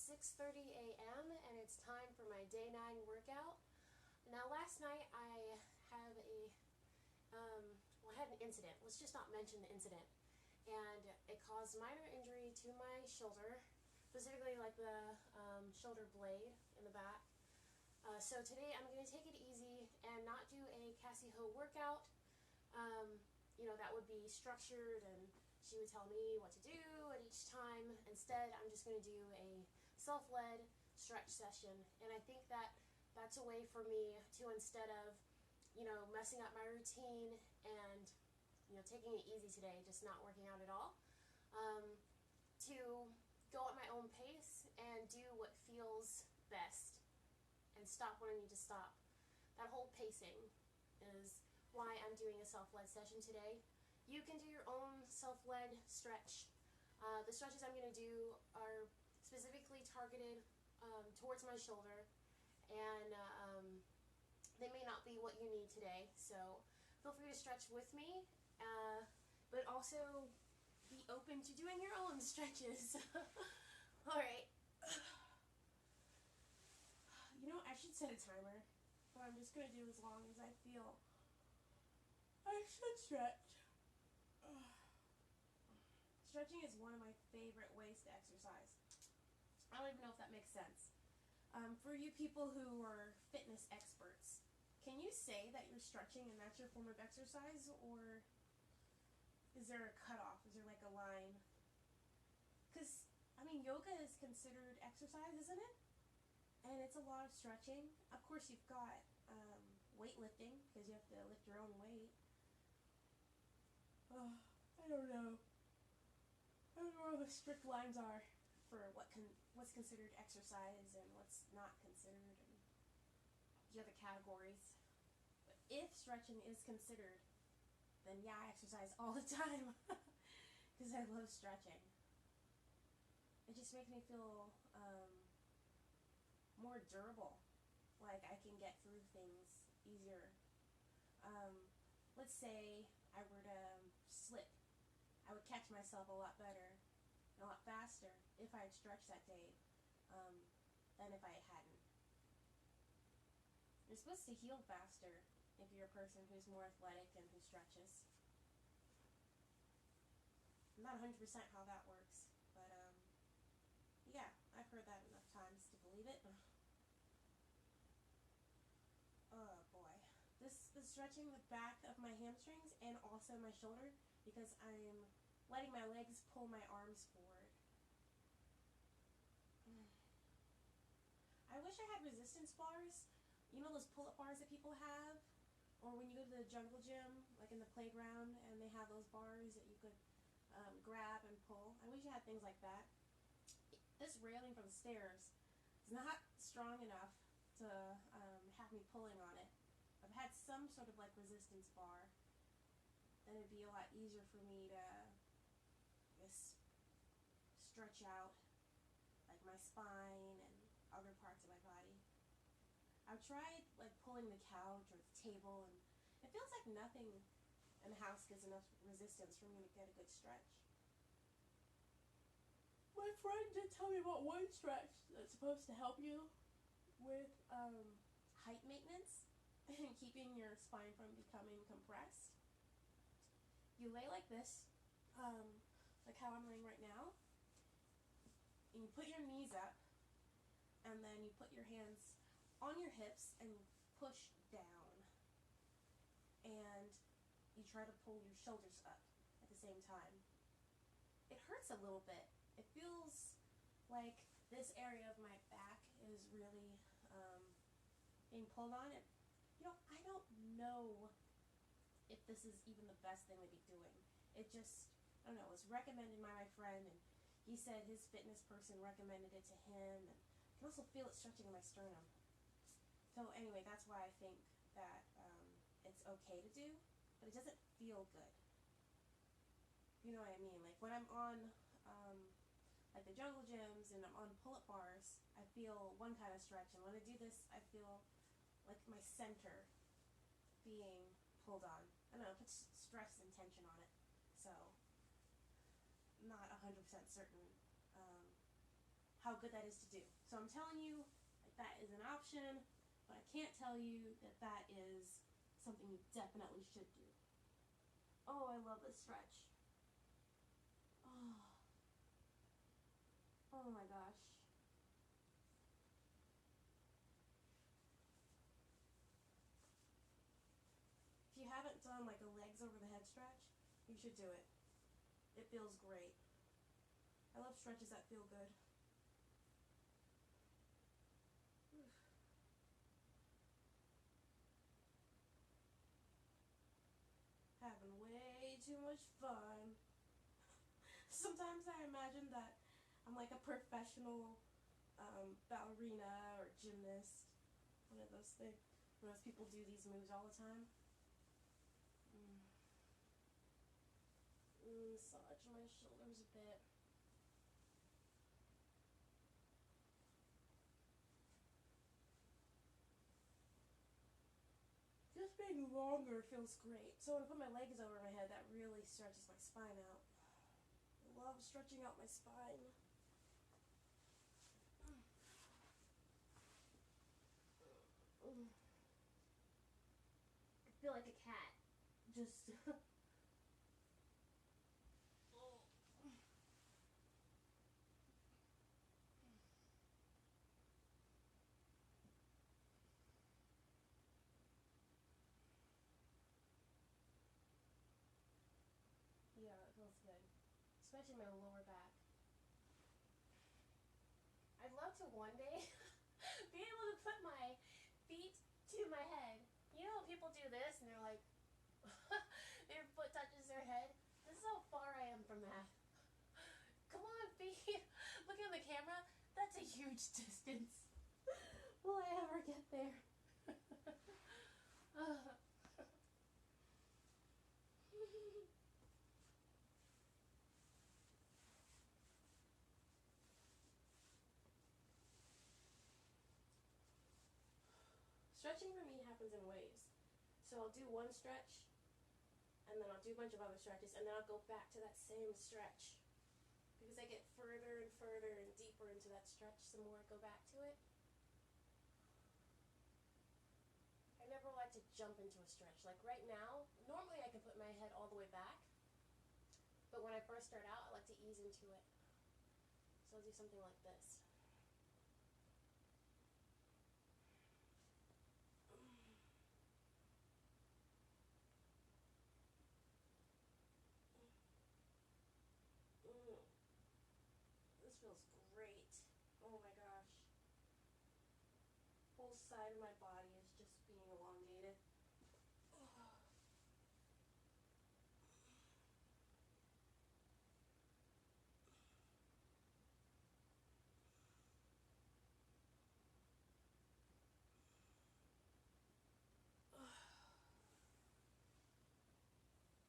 6:30 a.m. and it's time for my day 9 workout. Now last night I have I had an incident. Let's just not mention the incident. And it caused minor injury to my shoulder, specifically like the shoulder blade in the back. So today I'm going to take it easy and not do a Cassie Ho workout. That would be structured and she would tell me what to do at each time. Instead, I'm just going to do a self-led stretch session. And I think that that's a way for me to, instead of, messing up my routine and, taking it easy today, just not working out at all, to go at my own pace and do what feels best and stop when I need to stop. That whole pacing is why I'm doing a self-led session today. You can do your own self-led stretch. The stretches I'm going to do are specifically targeted towards my shoulder, and they may not be what you need today, so feel free to stretch with me, but also be open to doing your own stretches. Alright. I should set a timer, but I'm just going to do as long as I feel I should stretch. Stretching is one of my favorite ways to exercise. I don't even know if that makes sense. For you people who are fitness experts, can you say that you're stretching and that's your form of exercise, or is there a cutoff? Is there like a line? Because, yoga is considered exercise, isn't it? And it's a lot of stretching. Of course, you've got weightlifting, because you have to lift your own weight. Oh, I don't know. I don't know where the strict lines are for what's considered exercise and what's not considered, and the other categories. But if stretching is considered, then yeah, I exercise all the time because I love stretching. It just makes me feel more durable, like I can get through things easier. Let's say I were to slip, I would catch myself a lot better and a lot faster if I had stretched that day than if I hadn't. You're supposed to heal faster if you're a person who's more athletic and who stretches. I'm not 100% how that works, but yeah, I've heard that enough times to believe it. Oh boy. This is stretching the back of my hamstrings and also my shoulder because I'm letting my legs pull my arms forward. I wish I had resistance bars. You know those pull-up bars that people have? Or when you go to the jungle gym, like in the playground, and they have those bars that you could grab and pull. I wish I had things like that. This railing from the stairs is not strong enough to have me pulling on it. If I had some sort of like resistance bar, then it'd be a lot easier for me to just stretch out like my spine and other parts of my body. I've tried like pulling the couch or the table, and it feels like nothing in the house gives enough resistance for me to get a good stretch. My friend did tell me about one stretch that's supposed to help you with height maintenance and keeping your spine from becoming compressed. You lay like this, like how I'm laying right now, and you put your knees up, and then you put your hands on your hips and push down, and you try to pull your shoulders up at the same time. It hurts a little bit. It feels like this area of my back is really being pulled on. It, I don't know if this is even the best thing to be doing. It just, I don't know, it was recommended by my friend, and he said his fitness person recommended it to him, and I can also feel it stretching in my sternum. So anyway, that's why I think that it's okay to do, but it doesn't feel good. You know what I mean? Like when I'm on like the jungle gyms and I'm on pull-up bars, I feel one kind of stretch, and when I do this, I feel like my center being pulled on. I don't know, it puts stress and tension on it. So, not 100% certain how good that is to do. So I'm telling you that is an option, but I can't tell you that that is something you definitely should do. Oh, I love this stretch. Oh, oh my gosh. If you haven't done like a legs over the head stretch, you should do it. It feels great. I love stretches that feel good. Having way too much fun. Sometimes I imagine that I'm like a professional ballerina or gymnast. One of those things. Most people do these moves all the time. Massage my shoulders a bit. Just being longer feels great. So when I put my legs over my head, that really stretches my spine out. I love stretching out my spine. I feel like a cat. Just yeah, it feels good. Especially my lower back. I'd love to one day be able to put my feet to my head. You know when people do this and they're like, their foot touches their head? This is how far I am from that. Come on, feet. Looking at the camera, that's a huge distance. Will I ever get there? Stretching for me happens in waves. So I'll do one stretch, and then I'll do a bunch of other stretches, and then I'll go back to that same stretch. Because I get further and further and deeper into that stretch the more I go back to it. I never like to jump into a stretch. Like right now, normally I can put my head all the way back, but when I first start out, I like to ease into it. So I'll do something like this. This feels great. Oh my gosh. Whole side of my body is just being elongated.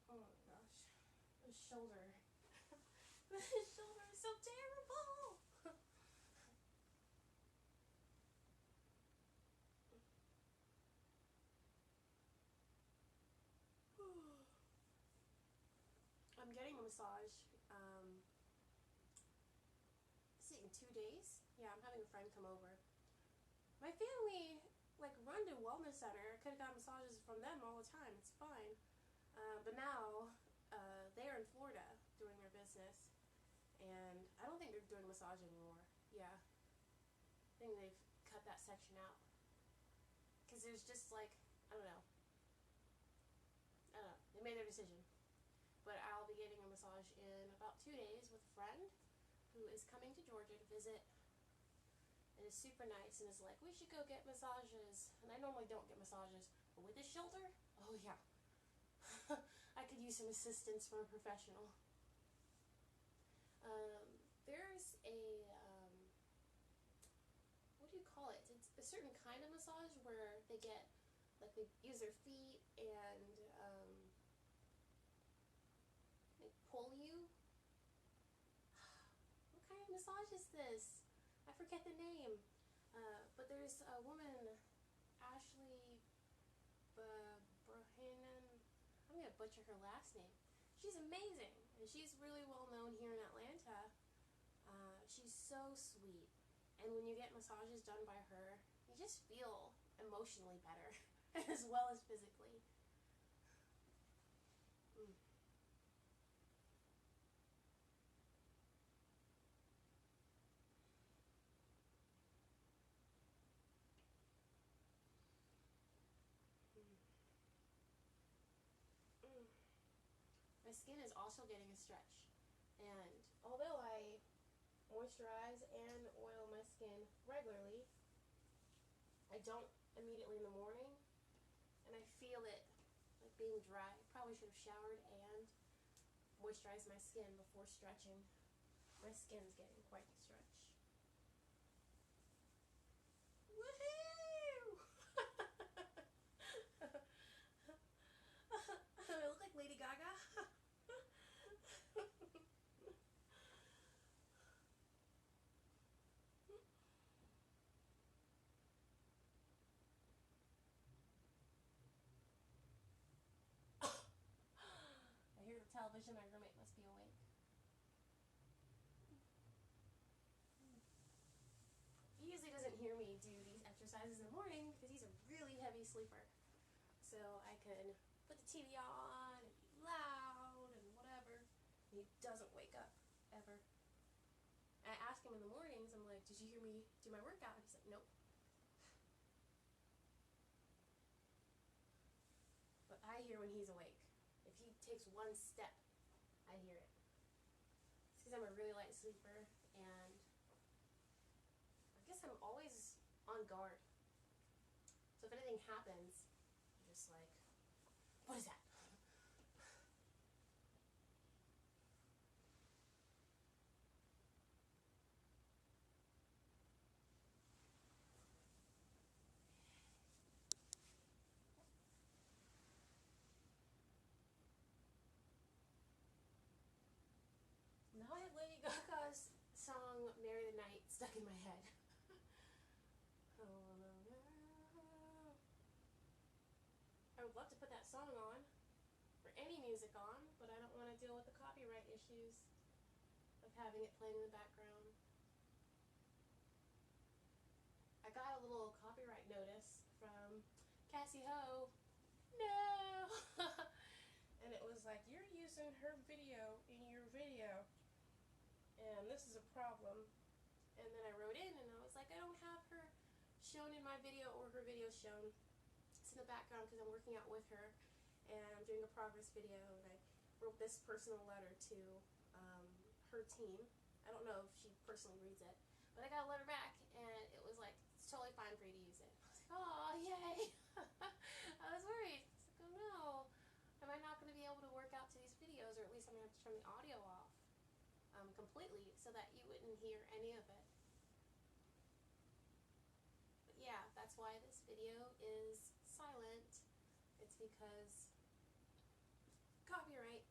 Oh my gosh. The shoulder. The shoulder is so terrible. I'm getting a massage. In 2 days. Yeah, I'm having a friend come over. My family run to wellness center. I could have got massages from them all the time. It's fine. But now they're in Florida doing their business, and I don't think they're doing massage anymore. Yeah, I think they've cut that section out because there's just I don't know. They made their decision. But I'll be getting a massage in about 2 days with a friend who is coming to Georgia to visit. And is super nice and is like, we should go get massages. And I normally don't get massages, but with this shoulder, oh yeah. I could use some assistance from a professional. There's a, what do you call it? It's a certain kind of massage where they get, they use their feet and they pull you. What kind of massage is this? I forget the name. But there's a woman, Ashley Brohanen. I'm going to butcher her last name. She's amazing, and she's really well known here in Atlanta. She's so sweet. And when you get massages done by her, you just feel emotionally better as well as physically. Mm. Mm. My skin is also getting a stretch. And although I moisturize and oil my skin regularly, I don't immediately in the morning, and I feel it like being dry. Probably should have showered and moisturized my skin before stretching. My skin's getting quite the stretch. Woohoo! I look like Lady Gaga. I hear the television. My roommate must be awake. He usually doesn't hear me do these exercises in the morning because he's a really heavy sleeper. So I can put the TV on and be loud and whatever. And he doesn't wake up ever. I ask him in the mornings, I'm like, did you hear me do my workout? And he's like, nope. But I hear when he's awake. If he takes one step, I hear it. It's because I'm a really light sleeper, and I guess I'm always on guard. So if anything happens, I'm just like, what is that? Now I have Lady Gaga's song Marry the Night stuck in my head. I would love to put that song on, or any music on, but I don't want to deal with the copyright issues of having it playing in the background. I got a little copyright notice from Cassie Ho. No! And it was like, you're using her video in your video, and this is a problem. And then I wrote in and I was like, I don't have her shown in my video or her video shown. It's in the background because I'm working out with her and I'm doing a progress video, and I wrote this personal letter to her team. I don't know if she personally reads it, but I got a letter back and it was like, it's totally fine for you to use it. I was like, oh, yay. I was worried. I was like, oh no, am I not going to be able to work out to these videos, or at least I'm going to have to turn the audio off completely so that you wouldn't hear any of it. But yeah, that's why this video is silent. It's because copyright.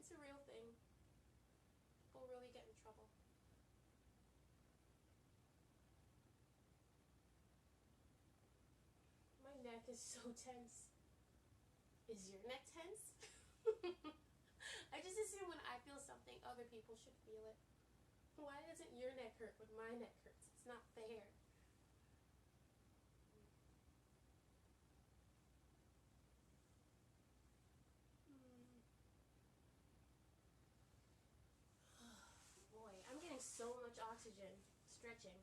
It's a real thing. People really get in trouble. My neck is so tense. Is your neck tense? I just assume when I feel something, other people should feel it. Why doesn't your neck hurt when my neck hurts? It's not fair. Boy, I'm getting so much oxygen stretching.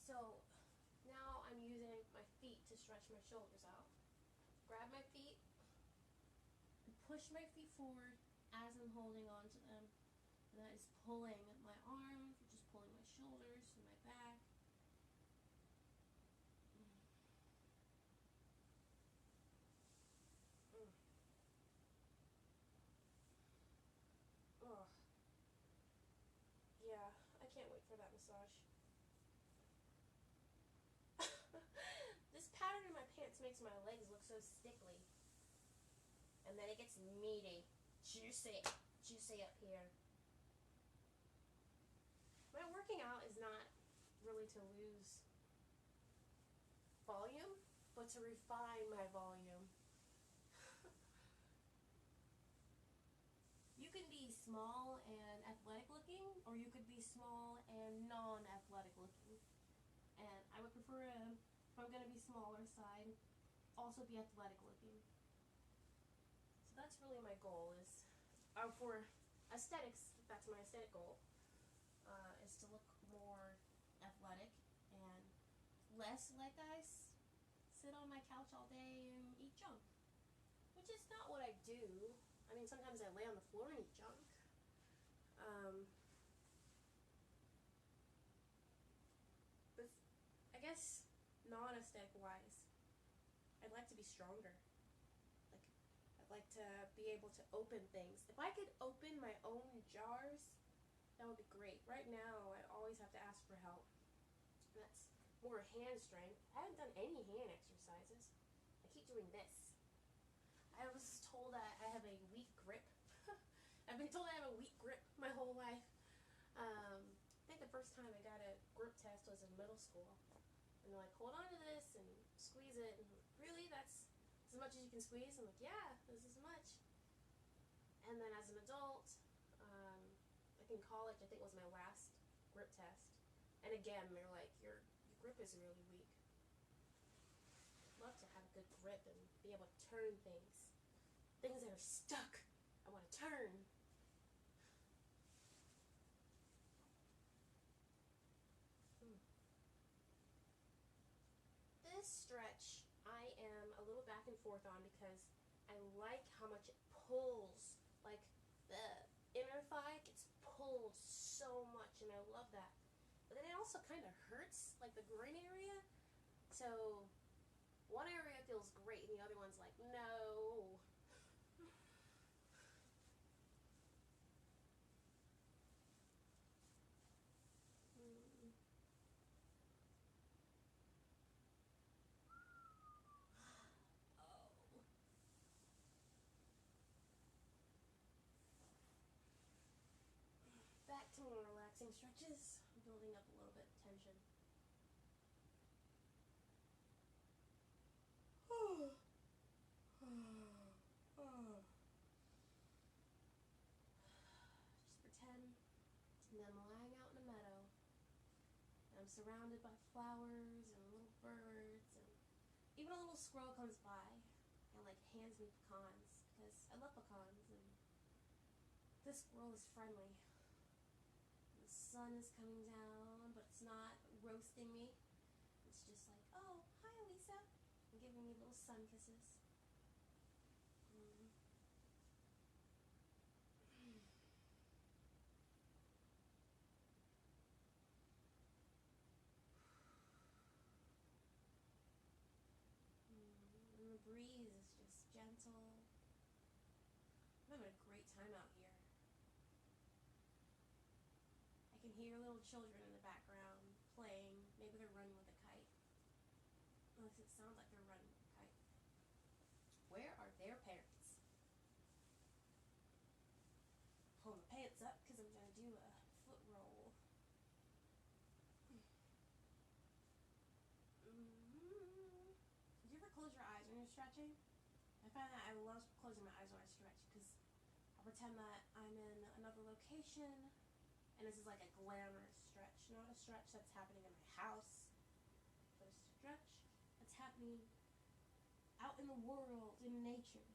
So now I'm using my feet to stretch my shoulders out. Grab my feet and push my feet forward as I'm holding on to them. And that is pulling my arms, which is pulling my shoulders and my back. Oh, yeah, I can't wait for that massage. This pattern in my pants makes my legs look so stickly. And then it gets meaty, juicy up here. My working out is not really necessarily to lose volume, but to refine my volume. You can be small and athletic looking, or you could be small and non-athletic looking. And I would prefer to, if I'm going to be smaller side, also be athletic looking. So that's really my goal is, for aesthetics, that's my aesthetic goal, is to look more athletic and less like I sit on my couch all day and eat junk, which is not what I do. I mean, sometimes I lay on the floor and eat junk. But I guess non-aesthetic wise, I'd like to be stronger. Like, I'd like to be able to open things. If I could open my own jars, that would be great. Right now, I always have to ask for help. That's more hand strength. I haven't done any hand exercises. I keep doing this. I was told that I have a weak grip. I've been told I have a weak grip my whole life. I think the first time I got a grip test was in middle school. And they're like, hold on to this and squeeze it. And really, that's as much as you can squeeze? I'm like, yeah, this is much. And then as an adult, like in college, I think it was my last grip test. And again, they're like, your grip is really weak. I'd love to have a good grip and be able to turn things. Things that are stuck, I want to turn. This stretch, I am a little back and forth on because I like how much it pulls. Like the inner thigh gets pulled so much, and I love that. But then it also kind of hurts, like the groin area. So one area feels great, and the other one's like, no. Back to more relaxing stretches. I'm building up a little bit of tension. Just pretend that I'm lying out in a meadow and I'm surrounded by flowers and little birds, and even a little squirrel comes by and like hands me pecans because I love pecans, and this squirrel is friendly. The sun is coming down, but it's not roasting me. It's just like, oh, hi, Lisa, and giving me little sun kisses. And the breeze is just gentle. I'm having a great time out here. I can hear little children in the background playing. Maybe they're running with a kite. At least it sounds like they're running with a kite. Where are their parents? Pull my pants up because I'm going to do a foot roll. Do you ever close your eyes when you're stretching? I find that I love closing my eyes when I stretch because I pretend that I'm in another location, and this is like a glamorous stretch, not a stretch that's happening in my house, but a stretch that's happening out in the world, in nature.